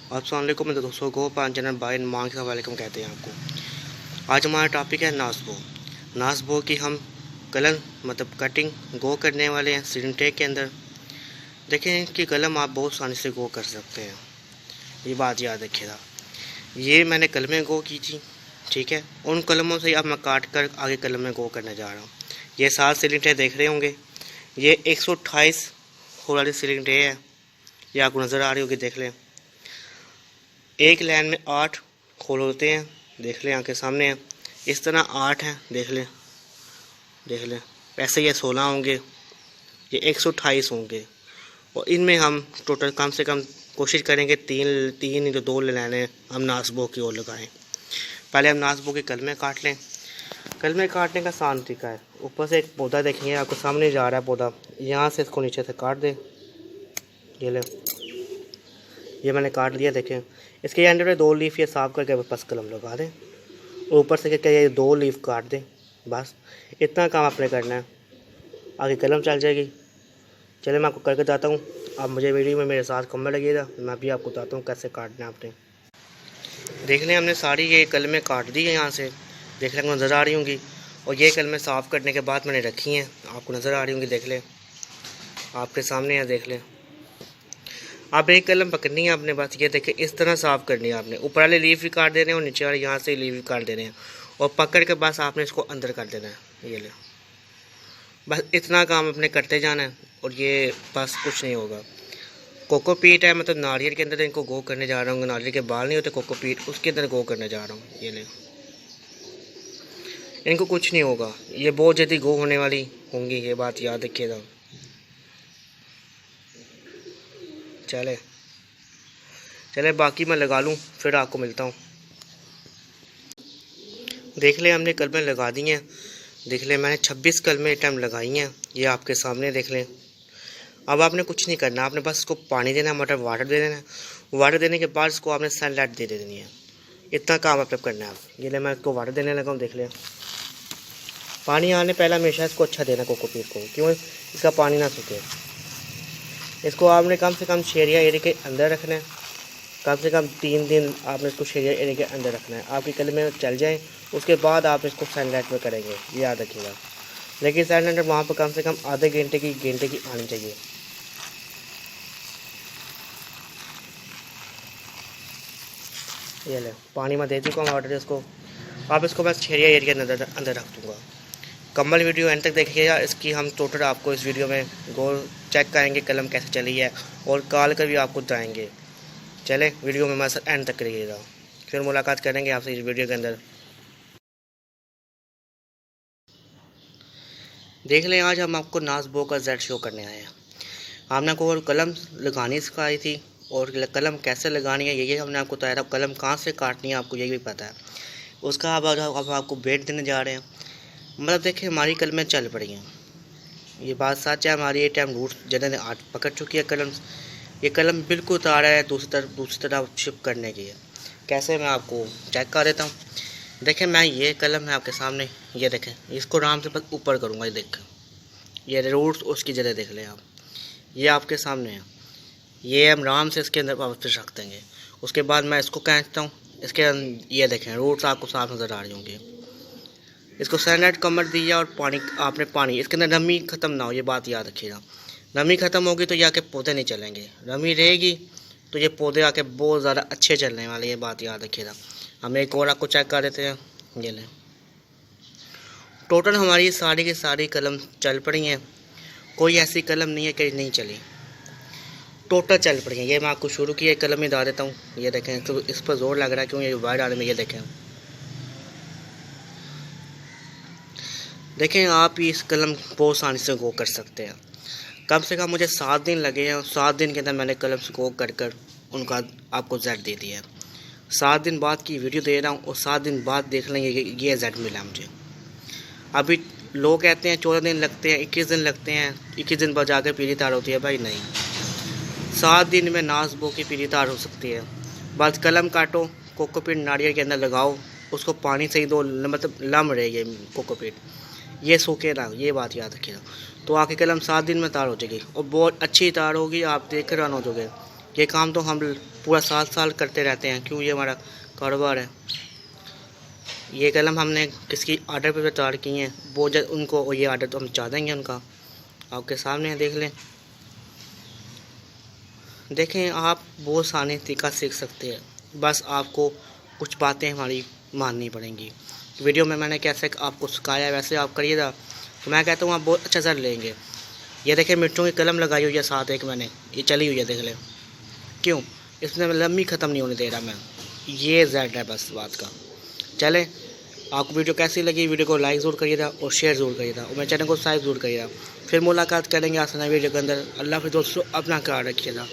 अस्सलाम वालेकुम मेरे दोस्तों को पान चैनल बाय मांग का वालेकुम कहते हैं आपको। आज हमारा टॉपिक है नासबो। नासबो की हम कलम मतलब कटिंग गो करने वाले हैं सिंटेक के अंदर। देखें कि कलम आप बहुत आसानी से गो कर सकते हैं, ये बात याद रखिएगा। ये मैंने कलमें गो की थी, ठीक है। उन कलमों से अब मैं काट कर आगे कलम में गो करने जा रहा हूँ। ये 7 सिलेंडर देख रहे होंगे, ये 128 होल वाली सिलेंडर है, ये आपको नज़र आ रही होगी, देख लें। एक लाइन में 8 होल होते हैं, देख लें आंखें सामने हैं। इस तरह 8 हैं, देख लें। ऐसे ये 16 होंगे, ये 128 होंगे। और इनमें हम टोटल कम से कम कोशिश करेंगे तीन जो 2 लाइनें हम नासबो की ओर लगाएं। पहले हम नासबो के कलमे काट लें। कलमे काटने का आसान तरीका है, ऊपर से एक पौधा देखेंगे आपको सामने जा रहा है पौधा, यहाँ से इसको नीचे से काट दें। ये ले, ये मैंने काट दिया। देखें इसके एंड में 2 लीफ ये साफ करके बस कलम लगा दें। ऊपर से क्या ये 2 लीफ काट दें, बस इतना काम आपने करना है, आगे कलम चल जाएगी। चलिए मैं आपको करके बताता हूँ, आप मुझे वीडियो में मेरे साथ कम लगेगा, मैं भी आपको बताता हूँ कैसे काटना है आपने। देख लें हमने सारी ये कलमें काट दी है, यहाँ से देख लें नज़र आ रही होंगी। और ये कलमें साफ़ करने के बाद मैंने रखी हैं, आपको नज़र आ रही होंगी, देख लें आपके सामने है, देख लें। आप एक कलम पकड़नी है आपने, बस ये देखें इस तरह साफ़ करनी है आपने। ऊपर वाले लीफ भी काट देने हैं और नीचे वाले यहाँ से लीफ भी काट देने हैं, और पकड़ के बस आपने इसको अंदर कर देना है। ये ले, बस इतना काम अपने करते जाना है, और ये बस कुछ नहीं होगा। कोकोपीट है, मतलब नारियल के अंदर इनको गो करने जा रहा हूँ। नारियल के बाल नहीं होते कोकोपीट, उसके अंदर गो करने जा रहा हूँ। ये ले, इनको कुछ नहीं होगा, ये बहुत जल्दी गो होने वाली होंगी, ये बात याद रखिएगा। चले बाकी मैं लगा लूँ, फिर आपको मिलता हूँ। देख लें हमने कलमें लगा दी हैं, देख लें मैंने 26 कलमें टाइम लगाई हैं, ये आपके सामने देख लें। अब आपने कुछ नहीं करना, आपने बस इसको पानी देना है, मतलब वाटर दे देना है। वाटर देने के बाद इसको आपने सनलाइट दे देनी है, इतना काम आप करना है आप। ये ले मैं इसको वाटर देने लगा हूँ, देख लें। पानी आने पहले हमेशा इसको अच्छा देना कोकोपीट को, क्यों इसका पानी ना सूखे। इसको आपने कम से कम शेरिया एरिया के अंदर रखना है, कम से कम 3 दिन आपने इसको शेरिया एरिया के अंदर रखना है। आपकी कलमें चल जाएँ, उसके बाद आप इसको सनलाइट में करेंगे, ये याद रखिएगा। लेकिन सनलाइट वहाँ पर कम से कम आधे घंटे की आनी चाहिए। ये ले पानी में दे चुका हूँ वाटर इसको। आप इसको बस शेरिया एरिया के अंदर रख दूँगा। कम्बल वीडियो एंड तक देखिएगा, इसकी हम टोटल आपको इस वीडियो में गोल चेक करेंगे कलम कैसे चली है, और काल कर भी आपको बताएंगे। चले वीडियो में मैं एंड तक करिएगा, फिर मुलाकात करेंगे आपसे इस वीडियो के अंदर। देख लें आज हम आपको नासबो का जेड शो करने आए हैं। हमने आपको कलम लगानी सिखाई थी, और कलम कैसे लगानी है ये हमने आपको बताया था। कलम कहाँ से काटनी है आपको ये भी पता है, उसका अब आपको बेट देने जा रहे हैं। मतलब देखिए हमारी कलमें चल पड़ी हैं, ये बात सच है। हमारी ये टाइम रूट जगह आज पकड़ चुकी है कलम। ये कलम बिल्कुल तैयार है दूसरी तरफ शिफ्ट करने की है। कैसे मैं आपको चेक कर देता हूँ। देखें मैं ये कलम है आपके सामने, ये देखें इसको आराम से बस ऊपर करूँगा, ये देखें ये रूट्स उसकी जगह देख लें आप, ये आपके सामने है। ये हम आराम से इसके अंदर वापस रख देंगे। उसके बाद मैं इसको खींचता हूँ, इसके ये देखें रूट्स आपको साफ नज़र आ रही होंगी। इसको सनलाइट कमर दिया, और पानी इसके अंदर नमी ख़त्म ना हो, ये बात याद रखिएगा। नमी ख़त्म होगी तो ये आके पौधे नहीं चलेंगे, नमी रहेगी तो ये पौधे आके बहुत ज़्यादा अच्छे चलने वाले, ये बात याद रखिएगा। हम एक और आपको चेक कर देते हैं। ये लें टोटल हमारी सारी की सारी कलम चल पड़ी हैं, कोई ऐसी कलम नहीं है कि नहीं चली, टोटल चल पड़ी हैं। ये मैं आपको शुरू की एक कलम ही दा देता हूँ, ये देखें तो इस पर जोर लग रहा है, क्यों ये वायर डालने में। ये देखें आप इस कलम बहुत आसानी से गो कर सकते हैं। कम से कम मुझे 7 दिन लगे हैं, और 7 दिन के अंदर मैंने कलम से गो कर उनका आपको जेड दे दिया है। 7 दिन बाद की वीडियो दे रहा हूँ, और 7 दिन बाद देख लेंगे ये जेड मिला मुझे। अभी लोग कहते हैं 14 दिन लगते हैं, 21 दिन लगते हैं, 21 दिन बाद जाकर पीली तार होती है। भाई नहीं, 7 दिन में नासबो की पीली तार हो सकती है। बस कलम काटो, कोकोपीट नारियल के अंदर लगाओ, उसको पानी से ही दो, मतलब लम रहे ये कोकोपीट, ये सूखे ना, ये बात याद रखिएगा। तो आपकी कलम 7 दिन में तार हो जाएगी, और बहुत अच्छी तार होगी, आप देख कर रन हो जाओगे। ये काम तो हम पूरा साल करते रहते हैं, क्यों, ये हमारा कारोबार है। ये कलम हमने किसकी आर्डर पे तैयार की हैं, वो जब उनको ये आर्डर तो हम चाह देंगे उनका, आपके सामने देख लें। देखें, आप बहुत आसानी तरीका सीख सकते हैं, बस आपको कुछ बातें हमारी माननी पड़ेंगी। वीडियो में मैंने कैसे आपको सिखाया वैसे आप करिएगा, तो मैं कहता हूँ आप बहुत अच्छा रिजल्ट लेंगे। ये देखें, मिर्चों की कलम लगाई हुई है साथ एक मैंने, ये चली हुई है, देख लें। क्यों, इसमें लम्बी ख़त्म नहीं होने दे रहा मैं, ये जेड है बस बात का। चलें, आपको वीडियो कैसी लगी, वीडियो को लाइक ज़रूर करिएगा और शेयर ज़रूर करिएगा और मेरे चैनल को सब्सक्राइब ज़रूर करिएगा। फिर मुलाकात करेंगे आसान वीडियो के अंदर। अल्लाह हाफ़िज़ दोस्तों, अपना ख्याल रखिएगा।